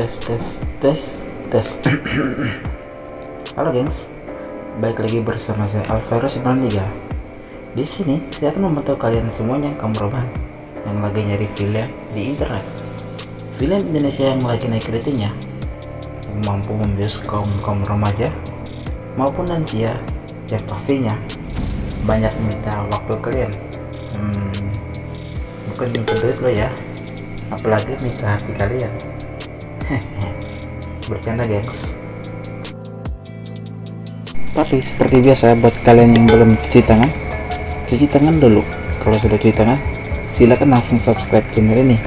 tes tes tes tes. Halo gengs, baik lagi bersama saya Alvaro 93. Di sini saya akan membantu kalian semuanya kaum roban yang lagi nyari film di internet, film Indonesia yang lagi naik ratingnya, yang mampu membius kaum remaja maupun lansia, yang pastinya banyak minta waktu kalian. Bukan minta duit lo ya, apalagi minta hati kalian. Bercanda gengs. Tapi seperti biasa, buat kalian yang belum cuci tangan dulu. Kalau sudah cuci tangan, silakan langsung subscribe channel ini,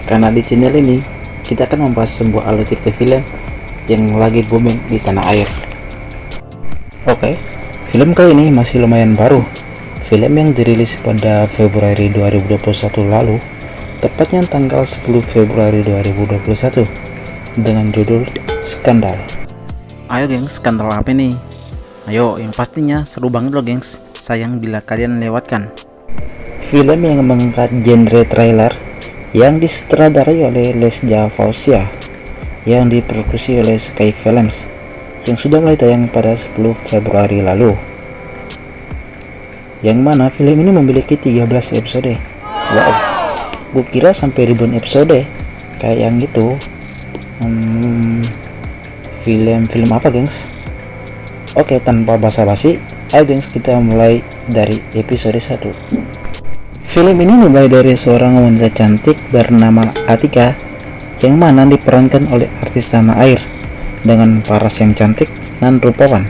karena di channel ini kita akan membahas sebuah alur cerita film yang lagi booming di tanah air. Oke, film kali ini masih lumayan baru. Film yang dirilis pada Februari 2021 lalu, tepatnya tanggal 10 Februari 2021, dengan judul Skandal. Ayo gengs, skandal apa nih? Ayo, yang pastinya seru banget loh gengs. Sayang bila kalian lewatkan. Film yang mengangkat genre trailer, yang disutradarai oleh Lesja Fausia, yang diproduksi oleh Sky Films, yang sudah mulai tayang pada 10 Februari lalu. Yang mana film ini memiliki 13 episode. Wow, gue kira sampai ribuan episode kayak yang gitu. Film apa gengs? Oke, tanpa basa-basi, ayo gengs kita mulai dari episode 1. Film ini mulai dari seorang wanita cantik bernama Atika, yang mana diperankan oleh artis tanah air dengan paras yang cantik dan rupawan.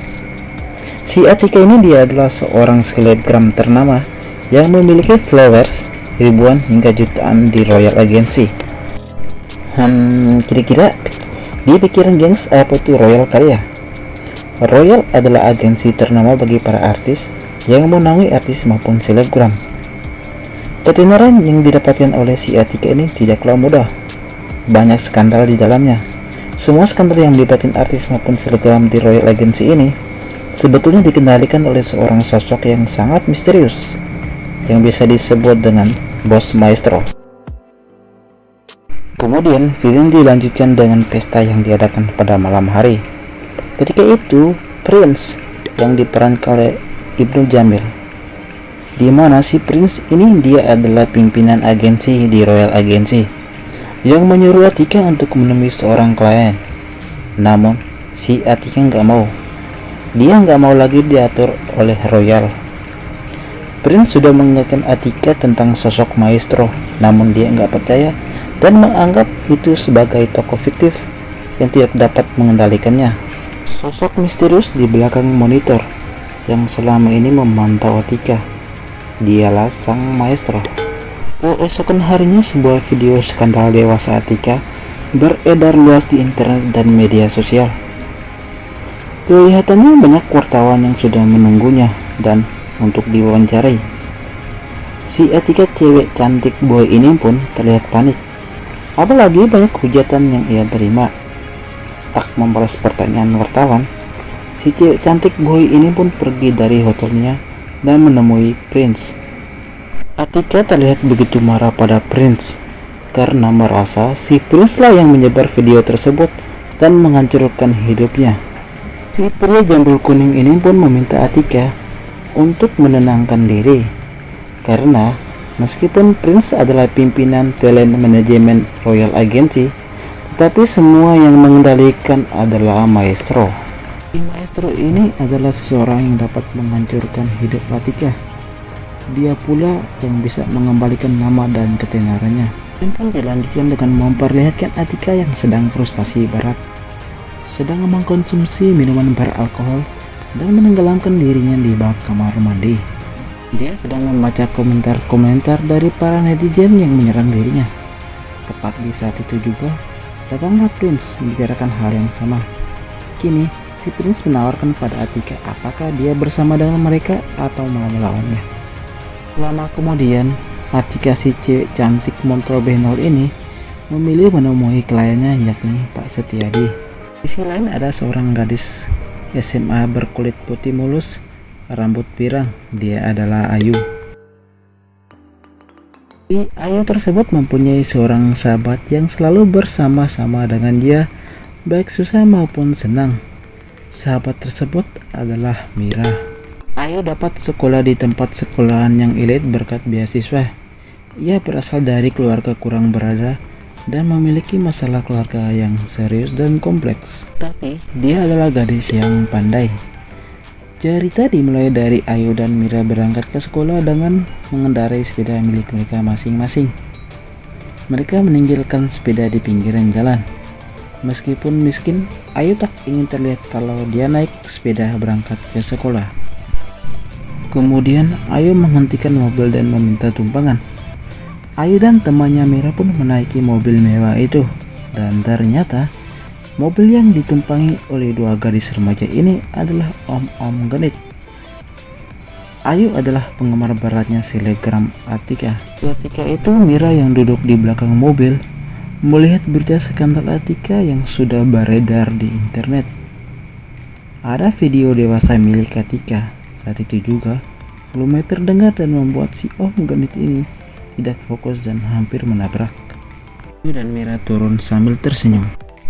Si Atika ini dia adalah seorang selebgram ternama yang memiliki followers ribuan hingga jutaan di Royal Agency. Kira-kira di pikiran gengs apa itu Royal kali ya? Royal adalah agensi ternama bagi para artis yang menaungi artis maupun selebgram. Ketenaran yang didapatkan oleh si Atika ini tidaklah mudah. Banyak skandal di dalamnya. Semua skandal yang melibatkan artis maupun selebgram di Royal Agency ini sebetulnya dikendalikan oleh seorang sosok yang sangat misterius, yang bisa disebut dengan Bos Maestro. Kemudian film dilanjutkan dengan pesta yang diadakan pada malam hari. Ketika itu Prince yang diperankan oleh Ibnu Jamil, di mana si Prince ini dia adalah pimpinan agensi di Royal Agency, yang menyuruh Atika untuk menemui seorang klien. Namun si Atika nggak mau. Dia nggak mau lagi diatur oleh Royal. Prince sudah mengingatkan Atika tentang sosok Maestro, namun dia nggak percaya dan menganggap itu sebagai tokoh fiktif yang tidak dapat mengendalikannya. Sosok misterius di belakang monitor yang selama ini memantau Atika, dialah sang Maestro. Keesokan harinya sebuah video skandal dewasa Atika beredar luas di internet dan media sosial. Kelihatannya banyak wartawan yang sudah menunggunya dan untuk diwawancarai. Si Atika cewek cantik boy ini pun terlihat panik. Apalagi banyak hujatan yang ia terima. Tak membalas pertanyaan wartawan, si cewek cantik boy ini pun pergi dari hotelnya dan menemui Prince. Atika terlihat begitu marah pada Prince karena merasa si Prince lah yang menyebar video tersebut dan menghancurkan hidupnya. Si pria jambul kuning ini pun meminta Atika untuk menenangkan diri, karena meskipun Prince adalah pimpinan talent manajemen Royal Agency, tetapi semua yang mengendalikan adalah Maestro. Si Maestro ini adalah seseorang yang dapat menghancurkan hidup Atika. Dia pula yang bisa mengembalikan nama dan ketenarannya. Dan pun dilanjutkan dengan memperlihatkan Atika yang sedang frustasi berat, sedang mengkonsumsi minuman beralkohol dan menenggelamkan dirinya di bak kamar mandi. Dia sedang membaca komentar-komentar dari para netizen yang menyerang dirinya. Tepat di saat itu juga datanglah Prince membicarakan hal yang sama. Kini si Prince menawarkan pada Atika apakah dia bersama dengan mereka atau mau melawannya. Lama kemudian Atika si cewek cantik montol benol ini memilih menemui kliennya, yakni Pak Setiadi. Di sisi lain ada seorang gadis SMA berkulit putih mulus, rambut pirang. Dia adalah Ayu. Ayu tersebut mempunyai seorang sahabat yang selalu bersama-sama dengan dia, baik susah maupun senang. Sahabat tersebut adalah Mira. Ayu dapat sekolah di tempat sekolahan yang elit berkat beasiswa. Ia berasal dari keluarga kurang berada dan memiliki masalah keluarga yang serius dan kompleks. Tapi dia adalah gadis yang pandai. Cerita dimulai dari Ayu dan Mira berangkat ke sekolah dengan mengendarai sepeda milik mereka masing-masing. Mereka meninggalkan sepeda di pinggiran jalan. Meskipun miskin, Ayu tak ingin terlihat kalau dia naik sepeda berangkat ke sekolah. Kemudian Ayu menghentikan mobil dan meminta tumpangan. Ayu dan temannya Mira pun menaiki mobil mewah itu, dan ternyata mobil yang ditumpangi oleh dua gadis remaja ini adalah om-om genit. Ayu adalah penggemar beratnya selebgram Atika. Ketika itu Mira yang duduk di belakang mobil melihat berita skandal Atika yang sudah beredar di internet. Ada video dewasa milik Atika. Saat itu juga volume terdengar dan membuat si om genit ini tidak fokus dan hampir menabrak. Ayu dan Mira turun sambil tersenyum.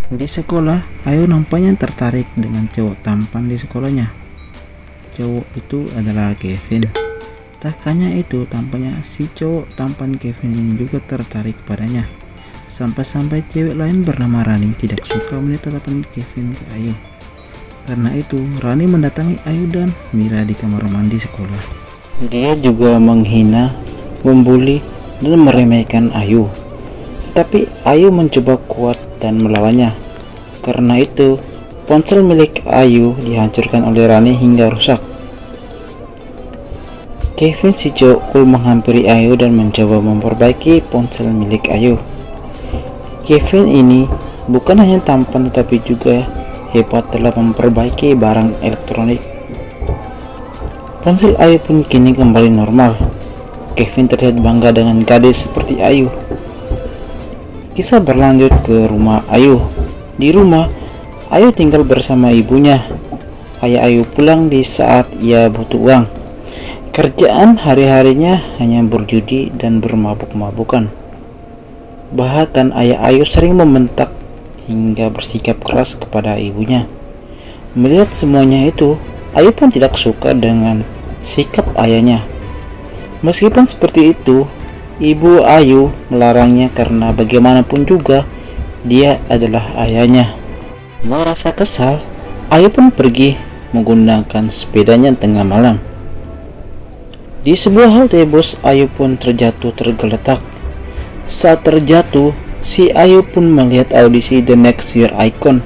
Di sekolah, Ayu nampaknya tertarik dengan cowok tampan di sekolahnya. Cowok itu adalah Kevin. Tak hanya itu, tampaknya si cowok tampan Kevin ini juga tertarik padanya. Sampai-sampai cewek lain bernama Rani tidak suka melihat tatapan Kevin ke Ayu. Karena itu, Rani mendatangi Ayu dan Mira di kamar mandi sekolah. Dia juga menghina, membuli, dan meremehkan Ayu. Tapi Ayu mencoba kuat dan melawannya. Karena itu, ponsel milik Ayu dihancurkan oleh Rani hingga rusak. Kevin si cowok cool menghampiri Ayu dan mencoba memperbaiki ponsel milik Ayu. Kevin ini bukan hanya tampan tetapi juga hebat dalam memperbaiki barang elektronik. Ponsel Ayu pun kini kembali normal. Kevin terlihat bangga dengan gadis seperti Ayu. Kisah berlanjut ke rumah Ayu. Di rumah, Ayu tinggal bersama ibunya. Ayah Ayu pulang di saat ia butuh uang. Kerjaan hari-harinya hanya berjudi dan bermabuk-mabukan. Bahkan ayah Ayu sering membentak hingga bersikap keras kepada ibunya. Melihat semuanya itu, Ayu pun tidak suka dengan sikap ayahnya. Meskipun seperti itu, ibu Ayu melarangnya karena bagaimanapun juga dia adalah ayahnya. Merasa kesal, Ayu pun pergi menggunakan sepedanya tengah malam. Di sebuah halte bus, Ayu pun terjatuh tergeletak. Saat terjatuh, si Ayu pun melihat audisi The Next Year Icon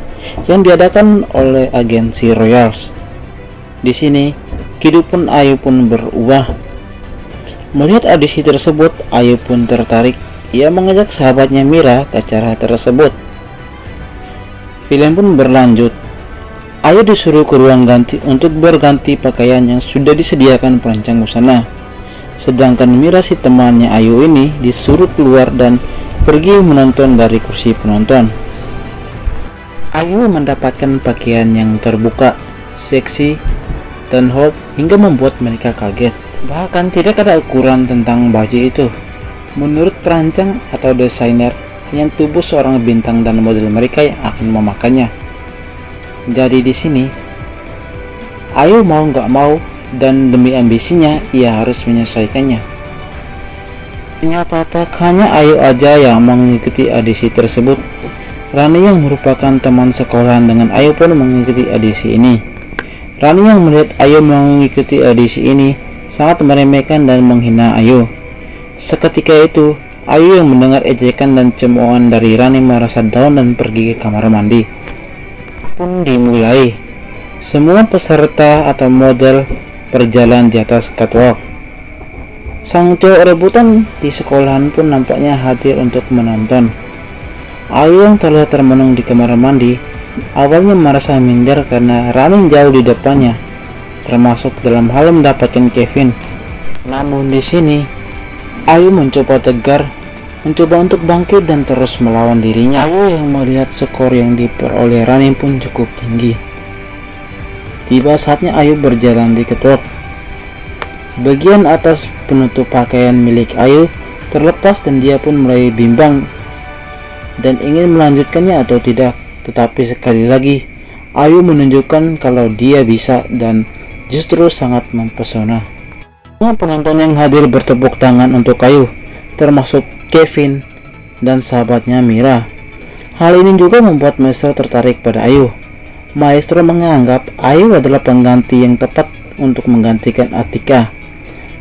yang diadakan oleh agensi Royals. Di sini, kehidupan Ayu pun berubah. Melihat audisi tersebut, Ayu pun tertarik. Ia mengajak sahabatnya Mira ke acara tersebut. Film pun berlanjut. Ayu disuruh ke ruang ganti untuk berganti pakaian yang sudah disediakan perancang busana. Sedangkan Mira si temannya Ayu ini disuruh keluar dan pergi menonton dari kursi penonton. Ayu mendapatkan pakaian yang terbuka, seksi, dan hot hingga membuat mereka kaget. Bahkan tidak ada ukuran tentang baju itu. Menurut perancang atau desainer, hanya tubuh seorang bintang dan model mereka yang akan memakainya. Jadi di sini, Ayu mau nggak mau dan demi ambisinya ia harus menyelesaikannya. Ternyata tak hanya Ayu aja yang mengikuti audisi tersebut. Rani yang merupakan teman sekolahan dengan Ayu pun mengikuti audisi ini. Rani yang melihat Ayu mengikuti audisi ini sangat meremehkan dan menghina Ayu. Seketika itu, Ayu yang mendengar ejekan dan cemoohan dari Rani merasa down dan pergi ke kamar mandi. Pun dimulai. Semua peserta atau model berjalan di atas catwalk. Sang cowok rebutan di sekolahan pun nampaknya hadir untuk menonton. Ayu yang terlihat termenung di kamar mandi awalnya merasa minder karena Rani jauh di depannya, termasuk dalam hal mendapatkan Kevin. Namun di sini Ayu mencoba tegar, mencoba untuk bangkit dan terus melawan dirinya. Ayu yang melihat skor yang diperoleh Rani pun cukup tinggi. Tiba saatnya Ayu berjalan di catwalk. Bagian atas penutup pakaian milik Ayu terlepas dan dia pun mulai bimbang dan ingin melanjutkannya atau tidak. Tetapi sekali lagi Ayu menunjukkan kalau dia bisa dan justru sangat mempesona. Semua penonton yang hadir bertepuk tangan untuk Ayu, termasuk Kevin dan sahabatnya Mira. Hal ini juga membuat Maestro tertarik pada Ayu. Maestro menganggap Ayu adalah pengganti yang tepat untuk menggantikan Atika.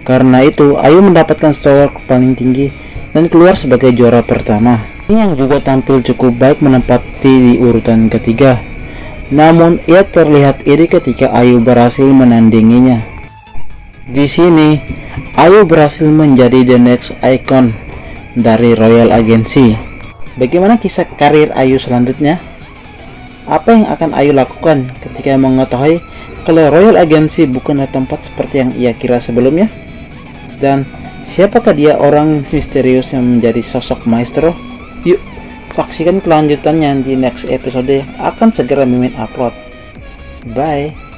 Karena itu, Ayu mendapatkan skor paling tinggi dan keluar sebagai juara pertama. Ini yang juga tampil cukup baik menempati di urutan ketiga. Namun, ia terlihat iri ketika Ayu berhasil menandinginya. Di sini, Ayu berhasil menjadi the next icon dari Royal Agency. Bagaimana kisah karir Ayu selanjutnya? Apa yang akan Ayu lakukan ketika mengetahui kalau Royal Agency bukanlah tempat seperti yang ia kira sebelumnya? Dan siapakah dia orang misterius yang menjadi sosok Maestro? Yuk, saksikan kelanjutannya di next episode yang akan segera Mimin upload. Bye.